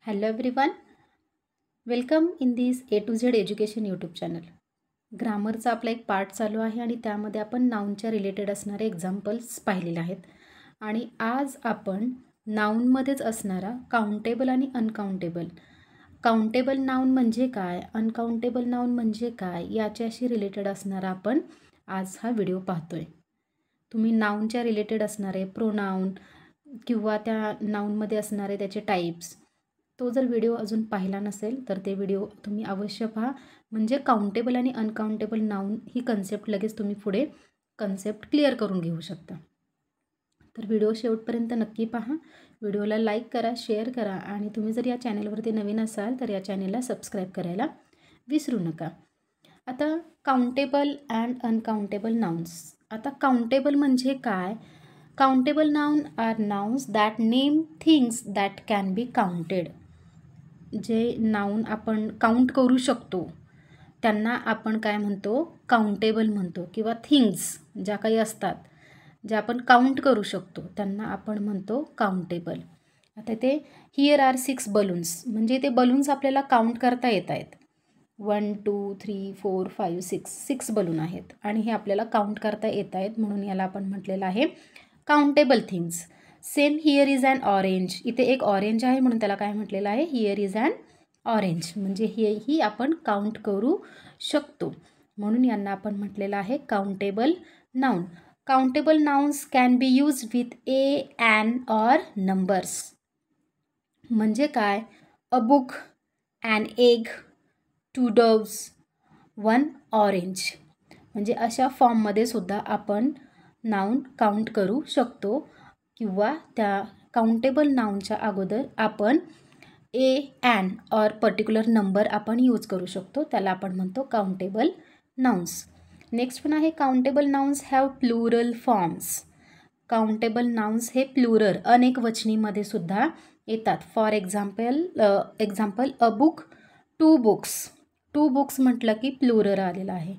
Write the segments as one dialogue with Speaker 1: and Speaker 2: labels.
Speaker 1: Hello everyone, welcome in this A to Z education YouTube channel. ग्रामरचा आपला एक part चालू आहे आणि त्यामध्ये आपण नाऊनच्या रिलेटेड असणारे एक्झाम्पल्स पाहिलेले आहेत. आणि आज आपण नाऊनमध्येच असणारा काउंटेबल आणि अनकाउंटेबल, काउंटेबल नाऊन म्हणजे काय, अनकाउंटेबल नाऊन म्हणजे काय याच्याशी रिलेटेड असणारा आपण आज हा व्हिडिओ पाहतोय. तुम्ही नाऊनच्या रिलेटेड असणारे प्रोनाऊन किंवा त्या नाऊनमध्ये असणारे त्याचे टाईप्स, तो जर व्हिडिओ अजून पाहिला नसेल तर ते व्हिडिओ तुम्ही अवश्य पहा. म्हणजे काउंटेबल आणि अनकाउंटेबल नाऊन ही कन्सेप्ट लगेच तुम्ही पुढे कन्सेप्ट क्लिअर करून घेऊ शकता. तर व्हिडिओ शेवटपर्यंत नक्की पहा. व्हिडिओला लाईक करा, शेअर करा आणि तुम्ही जर या चॅनलवरती नवीन असाल तर या चॅनलला सबस्क्राईब करायला विसरू नका. आता काउंटेबल अँड अनकाउंटेबल नाउन्स. आता काउंटेबल म्हणजे काय? Countable noun are nouns that name things that can be counted. जे नाऊन आपण काउंट करू शकतो त्यांना आपण काय म्हणतो? काउंटेबल म्हणतो. किंवा थिंग्स ज्या काही असतात ज्या आपण काउंट करू शकतो त्यांना आपण म्हणतो काउंटेबल. आता ते हिअर आर 6 बलून्स, म्हणजे ते बलून्स आपल्याला काउंट करता येत आहेत. 1 2 3 4 5 6 बलून आहेत आणि हे आपल्याला काउंट करता येत आहेत, म्हणून याला आपण म्हटलेलं आहे countable things. Same here is an orange. इथे एक ऑरेंज आहे म्हणून त्याला काय म्हटलेलं आहे? Here is an orange. म्हणजे ही आपण काउंट करू शकतो, म्हणून यांना आपण म्हटलेलं आहे countable noun. Countable nouns can be used with a, an or numbers. म्हणजे काय? A book, an egg, 2 doves, 1 orange. म्हणजे अशा फॉर्ममध्ये सुद्धा आपण नाउन काउंट करू शकतो. किंवा त्या काउंटेबल नाउनच्या अगोदर आपण a, an or particular number आपण यूज करू शकतो. त्याला आपण म्हणतो काउंटेबल नाउन्स. नेक्स्ट पण आहे countable nouns have plural forms. Countable nouns हे प्लुरल अनेक वचनीमध्ये सुद्धा येतात. For example a book, 2 books. 2 books म्हटलं की प्लुरल आलेलं आहे.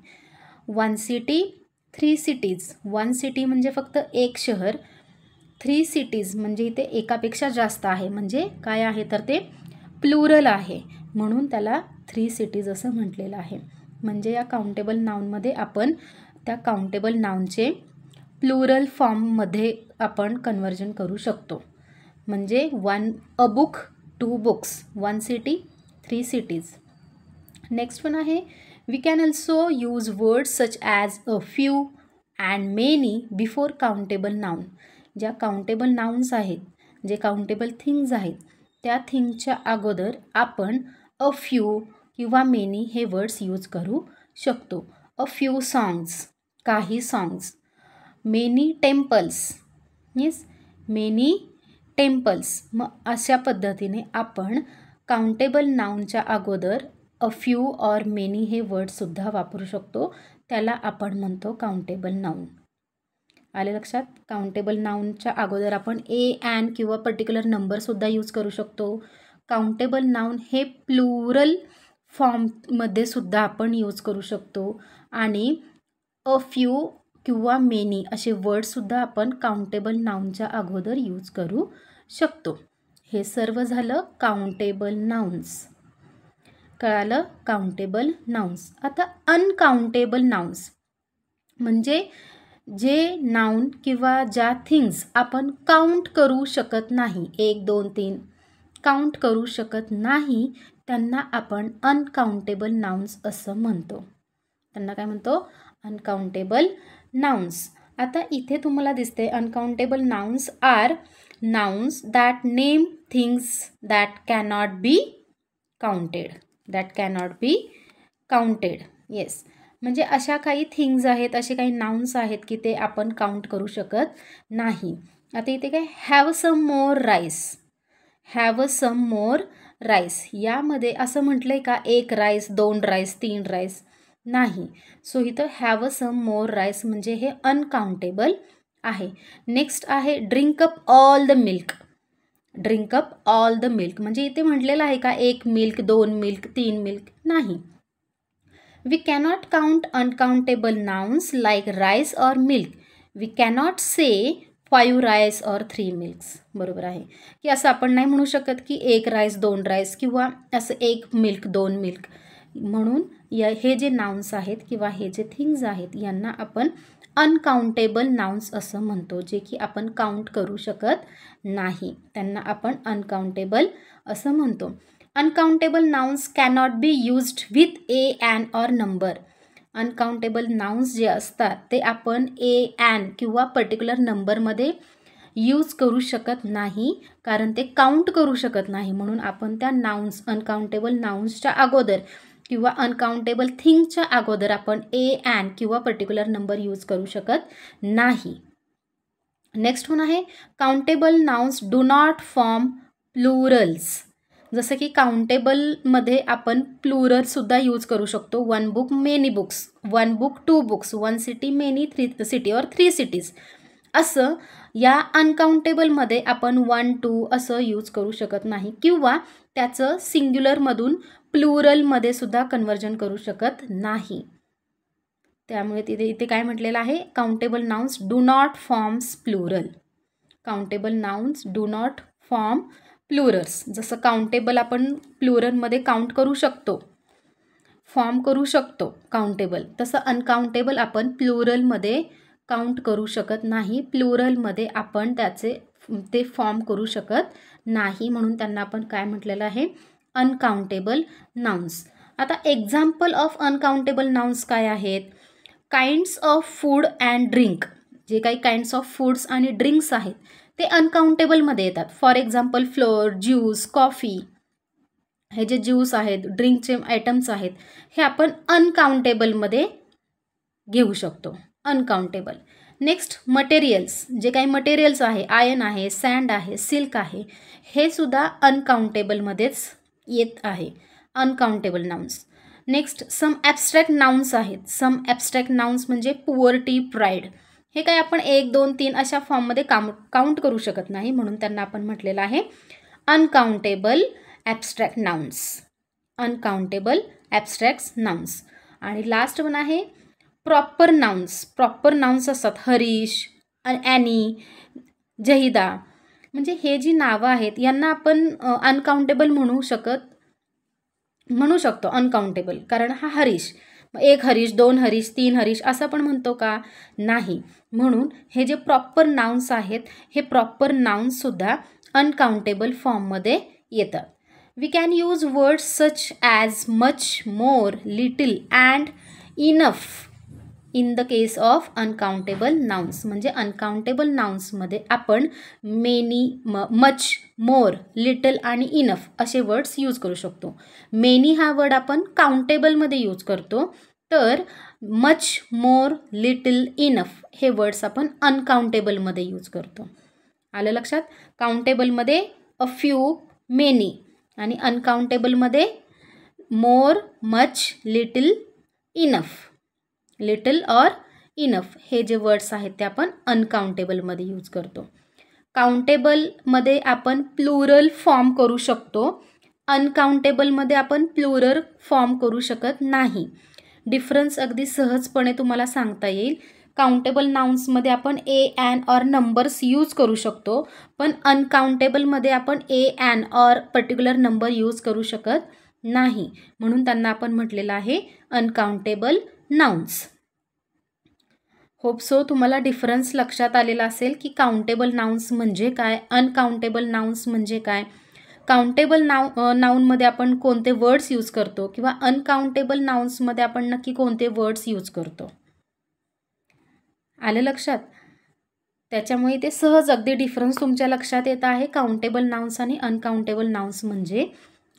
Speaker 1: 1 city, 3 cities. 1 city म्हणजे फक्त एक शहर. 3 cities म्हणजे इथे एकापेक्षा जास्त आहे, म्हणजे काय आहे तर ते प्लुरल आहे, म्हणून त्याला 3 cities असं म्हटलेलं आहे. म्हणजे या काउंटेबल नाउनमध्ये आपण त्या काउंटेबल नाउनचे प्लुरल फॉर्ममध्ये आपण कन्वर्जन करू शकतो. म्हणजे 1 a book, 2 books, 1 city, 3 cities. Next पण आहे we can also use words such as a few and many before countable noun. ज्या काउंटेबल नाउन्स आहेत, जे काउंटेबल थिंग्ज आहेत, त्या थिंगच्या अगोदर आपण अ फ्यू किंवा मेनी हे वर्ड्स यूज करू शकतो. अ फ्यू सॉंग्स, काही songs. Many temples, means many temples. मग अशा पद्धतीने आपण काउंटेबल नाउनच्या अगोदर अ फ्यू ऑर मेनी हे वर्डसुद्धा वापरू शकतो. त्याला आपण म्हणतो काउंटेबल नाउन. आले लक्षात? काउंटेबल नाउनच्या अगोदर आपण ए, ॲन किंवा पर्टिक्युलर नंबरसुद्धा यूज करू शकतो. काउंटेबल नाउन हे प्लुरल फॉर्ममध्ये सुद्धा आपण यूज करू शकतो. आणि अ फ्यू किंवा मेनी असे वर्डसुद्धा आपण काउंटेबल नाउनच्या अगोदर यूज करू शकतो. हे सर्व झालं काउंटेबल नाउन्स. कळालं? Countable nouns. आता अनकाउंटेबल नाउन्स म्हणजे जे नाउन किंवा ज्या थिंग्स आपण काउंट करू शकत नाही, 1 2 3 काउंट करू शकत नाही, त्यांना आपण अनकाउंटेबल नाउन्स असं म्हणतो. त्यांना काय म्हणतो? Uncountable nouns. आता इथे तुम्हाला दिसते uncountable nouns are nouns that name things that cannot be counted. That cannot be counted. Yes, म्हणजे अशा काही थिंग्ज आहेत, असे काही नाउन्स आहेत की ते आपण काउंट करू शकत नाही. आता इथे काय? Have some more rice. Have some more rice यामध्ये असं म्हटलं आहे का 1 राईस, 2 राईस, 3 राईस? नाही. सो इथं हॅव सम मोर राईस म्हणजे हे अनकाउंटेबल आहे. नेक्स्ट आहे drink up all the milk. Drink up all the milk म्हणजे इथे म्हटलेलं आहे का 1 मिल्क, 2 मिल्क, 3 मिल्क? नाही. We cannot count uncountable nouns like rice or milk. We cannot say 5 rice और 3 मिल्क्स, बरोबर आहे. की असं आपण नाही म्हणू शकत की 1 राईस 2 राईस किंवा असं 1 मिल्क 2 मिल्क. म्हणून हे जे नाउन्स आहेत किंवा हे जे थिंग्स आहेत यांना आपण अनकाउंटेबल नाउन्स असं म्हणतो, जे की आपण काउंट करू शकत नाही, त्यांना आपण अनकाउंटेबल असं म्हणतो. Uncountable nouns cannot be used with a an or number. Uncountable nouns जे असतात ते आपण ए ॲन किंवा पर्टिक्युलर नंबरमध्ये यूज करू शकत नाही, कारण ते काउंट करू शकत नाही. म्हणून आपण त्या नाउन्स अनकाउंटेबल नाउन्सच्या अगोदर किंवा अनकाउंटेबल थिंगच्या अगोदर आपण ए ॲन किंवा पर्टिक्युलर नंबर यूज करू शकत नाही. नेक्स्ट वन आहे countable nouns do not form Plurals. जसं की काउंटेबलमध्ये आपण प्लुरलसुद्धा यूज करू शकतो. 1 book many books, 1 book 2 books, 1 city many 3 city और 3 सिटीज. असं या अनकाउंटेबलमध्ये आपण 1 2 असं यूज करू शकत नाही किंवा त्याचं सिंग्युलरमधून प्लुरलमध्ये सुद्धा कन्वर्जन करू शकत नाही. त्यामुळे इथे काय म्हटलेलं आहे, countable nouns do not forms plural. Countable nouns do not form Plurals. जसं काउंटेबल आपण प्लुरलमध्ये काउंट करू शकतो, फॉर्म करू शकतो काउंटेबल, तसं अनकाउंटेबल आपण प्लुरलमध्ये काउंट करू शकत नाही. प्लुरलमध्ये आपण ते फॉर्म करू शकत नाही, म्हणून त्यांना आपण काय म्हटलेलं आहे, अनकाउंटेबल नाउन्स. आता एक्झाम्पल ऑफ अनकाउंटेबल नाउन्स काय आहेत, kinds of food and drink. जे काही काइंड्स ऑफ फूड्स आणि ड्रिंक्स आहेत ते अनकाउंटेबलमध्ये येतात. For example flour, juice, coffee. हे जे ज्यूस आहेत, ड्रिंकचे आयटम्स आहेत, हे आपण अनकाउंटेबलमध्ये घेऊ शकतो, अनकाउंटेबल. Next materials. जे काही मटेरियल्स आहे, आयर्न आहे, सँड आहे, सिल्क आहे, हे सुद्धा अनकाउंटेबलमध्येच येत आहे, uncountable nouns. Next sum abstract nouns आहेत. सम ॲब्स्ट्रॅक्ट नाउन्स म्हणजे पुअर्टी, प्राईड. हे काय आपण 1 2 3 अशा फॉर्ममध्ये काउंट करू शकत नाही, म्हणून त्यांना आपण म्हटलेलं आहे uncountable abstract nouns. Uncountable abstract nouns. आणि लास्ट वन आहे प्रॉपर नाउन्स. प्रॉपर नाउन्स असतात हरीश, ॲनी, जहिदा. म्हणजे हे जी नावं आहेत यांना आपण अनकाउंटेबल म्हणू शकतो अनकाउंटेबल, कारण हा हरीश, 1 हरीश 2 हरीश 3 हरीश असं पण म्हणतो का, नाही. म्हणून हे जे प्रॉपर नाउन्स आहेत हे प्रॉपर नाउन्ससुद्धा अनकाउंटेबल फॉर्ममध्ये येतात. We can use words such as much, more, little and enough in the case of uncountable nouns. म्हणजे अनकाउंटेबल नाउन्समध्ये आपण मेनी, मच, मोर, लिटल आणि इनफ असे वर्ड्स यूज करू शकतो. मेनी हा वर्ड आपण काउंटेबलमध्ये यूज करतो, तर मच, मोर, लिटल, इनफ हे वर्ड्स आपण अनकाउंटेबलमध्ये यूज करतो. आलं लक्षात. काउंटेबलमध्ये अ फ्यू, मेनी, आणि अनकाउंटेबलमध्ये मोर, मच, लिटल, इनफ. लिटल और इनफ हे जे वर्ड्स आहेत ते आपण अनकाउंटेबलमध्ये यूज करतो. काउंटेबलमध्ये आपण प्लुरल फॉर्म करू शकतो, अनकाउंटेबलमध्ये आपण प्लुरल फॉर्म करू शकत नाही. डिफरन्स अगदी सहजपणे तुम्हाला सांगता येईल. काउंटेबल नाउन्समध्ये आपण a an or numbers use करू शकतो, पण अनकाउंटेबलमध्ये आपण a an or particular number use करू शकत नाही, म्हणून त्यांना आपण म्हटलेलं आहे अनकाउंटेबल नाउन्स. होप सो तुम्हाला डिफरन्स लक्षात आलेला असेल की नाउन्स म्हणजे काय, अनकाउंटेबल नाउन्स म्हणजे काय, काउंटेबल नाउनमध्ये आपण कोणते वर्ड्स यूज करतो किंवा अनकाउंटेबल नाउन्समध्ये आपण नक्की कोणते वर्ड्स यूज करतो. आलं लक्षात. त्याच्यामुळे ते सहज अगदी डिफरन्स तुमच्या लक्षात येत आहे. काउंटेबल नाउन्स आणि अनकाउंटेबल नाउन्स म्हणजे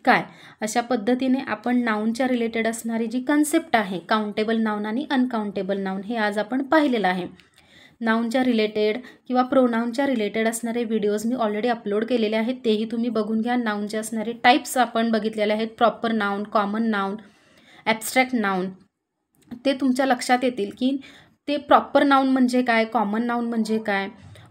Speaker 1: काय. अशा पद्धतीने आपण नाउनच्या रिलेटेड असणारी जी कन्सेप्ट आहे काउंटेबल नाउन आणि अनकाउंटेबल नाउन हे आज आपण पाहिलेलं आहे. नाउनच्या रिलेटेड किंवा प्रोनाउनच्या रिलेटेड असणारे व्हिडिओज मी ऑलरेडी अपलोड केलेले आहेत, तेही तुम्ही बघून घ्या. नाउनचे असणारे टाईप्स आपण बघितलेले आहेत, proper noun, common noun, abstract noun. ते तुमच्या लक्षात येतील की ते प्रॉपर नाउन म्हणजे काय, कॉमन नाउन म्हणजे काय,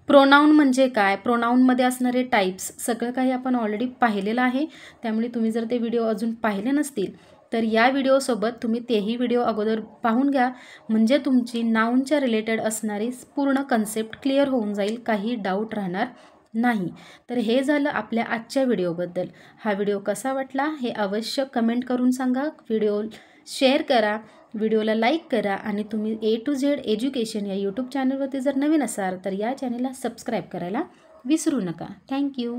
Speaker 1: प्रोनाउन म्हणजे काय, प्रोनाउनमध्ये असणारे टाईप्स, सगळं काही आपण ऑलरेडी पाहिलेलं आहे. त्यामुळे तुम्ही जर ते व्हिडिओ अजून पाहिले नसतील तर या व्हिडिओसोबत तुम्ही तेही व्हिडिओ अगोदर पाहून घ्या, म्हणजे तुमची नाऊनच्या रिलेटेड असणारी पूर्ण कन्सेप्ट क्लिअर होऊन जाईल, काही डाऊट राहणार नाही. तर हे झालं आपल्या आजच्या व्हिडिओबद्दल. हा व्हिडिओ कसा वाटला हे अवश्य कमेंट करून सांगा. व्हिडिओ शेअर करा, व्हिडिओला लाईक करा आणि तुम्ही A to Z एज्युकेशन या यूट्यूब चॅनलवरती जर नवीन असाल तर या चॅनलला सबस्क्राईब करायला विसरू नका. थँक्यू.